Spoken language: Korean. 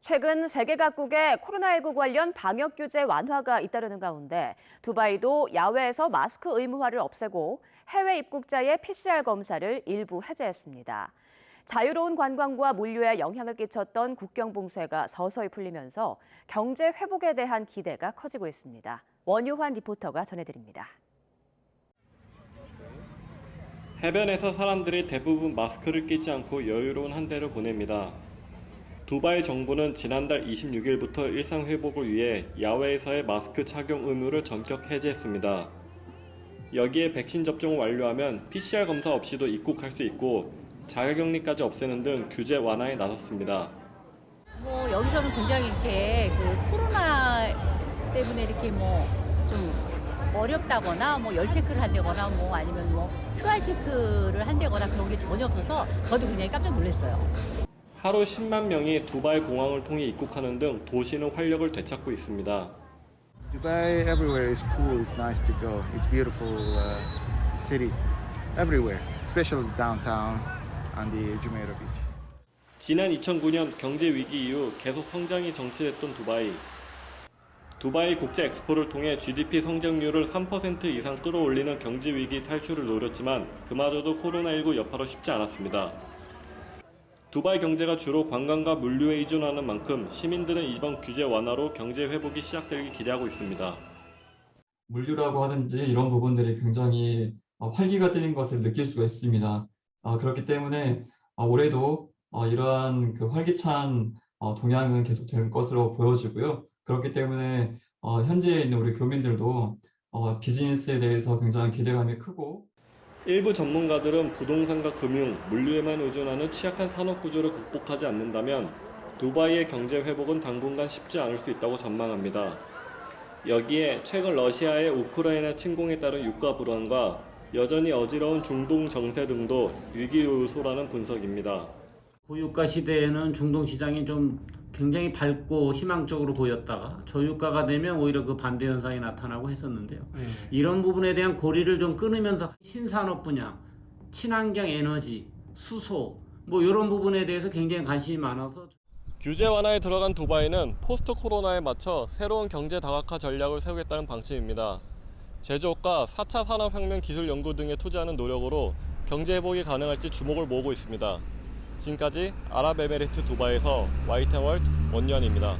최근 세계 각국의 코로나19 관련 방역 규제 완화가 잇따르는 가운데 두바이도 야외에서 마스크 의무화를 없애고 해외 입국자의 PCR 검사를 일부 해제했습니다. 자유로운 관광과 물류에 영향을 끼쳤던 국경 봉쇄가 서서히 풀리면서 경제 회복에 대한 기대가 커지고 있습니다. 원유환 리포터가 전해드립니다. 해변에서 사람들이 대부분 마스크를 끼지 않고 여유로운 한 대를 보냅니다. 두바이 정부는 지난달 26일부터 일상 회복을 위해 야외에서의 마스크 착용 의무를 전격 해제했습니다. 여기에 백신 접종을 완료하면 PCR 검사 없이도 입국할 수 있고 자가격리까지 없애는 등 규제 완화에 나섰습니다. 여기서는 굉장히 이렇게 코로나 때문에 이렇게 좀 어렵다거나 열 체크를 한다거나 아니면 QR 체크를 한다거나 그런 게 전혀 없어서 저도 굉장히 깜짝 놀랐어요. 하루 10만 명이 두바이 공항을 통해 입국하는 등 도시는 활력을 되찾고 있습니다. Dubai everywhere is cool, it's nice to go. It's beautiful city everywhere, especially downtown and the Jumeirah beach. 지난 2009년 경제 위기 이후 계속 성장이 정체됐던 두바이. 두바이 국제 엑스포를 통해 GDP 성장률을 3% 이상 끌어올리는 경제 위기 탈출을 노렸지만 그마저도 코로나19 여파로 쉽지 않았습니다. 두바이 경제가 주로 관광과 물류에 의존하는 만큼 시민들은 이번 규제 완화로 경제 회복이 시작되길 기대하고 있습니다. 물류라고 하든지 이런 부분들이 굉장히 활기가 뛰는 것을 느낄 수가 있습니다. 그렇기 때문에 올해도 이러한 활기찬 동향은 계속될 것으로 보여지고요. 그렇기 때문에 현지에 있는 우리 교민들도 비즈니스에 대해서 굉장히 기대감이 크고 일부 전문가들은 부동산과 금융, 물류에만 의존하는 취약한 산업 구조를 극복하지 않는다면 두바이의 경제 회복은 당분간 쉽지 않을 수 있다고 전망합니다. 여기에 최근 러시아의 우크라이나 침공에 따른 유가 불안과 여전히 어지러운 중동 정세 등도 위기 요소라는 분석입니다. 고유가 시대에는 중동 시장이 좀 굉장히 밝고 희망적으로 보였다가 저유가가 되면 오히려 그 반대 현상이 나타나고 했었는데요. 이런 부분에 대한 고리를 좀 끊으면서 신산업 분야, 친환경 에너지, 수소 이런 부분에 대해서 굉장히 관심이 많아서 규제 완화에 들어간 두바이는 포스트 코로나에 맞춰 새로운 경제 다각화 전략을 세우겠다는 방침입니다. 제조업과 4차 산업혁명 기술 연구 등에 투자하는 노력으로 경제 회복이 가능할지 주목을 모으고 있습니다. 지금까지 아랍에미리트 두바이에서 YTN 월드 원유환입니다.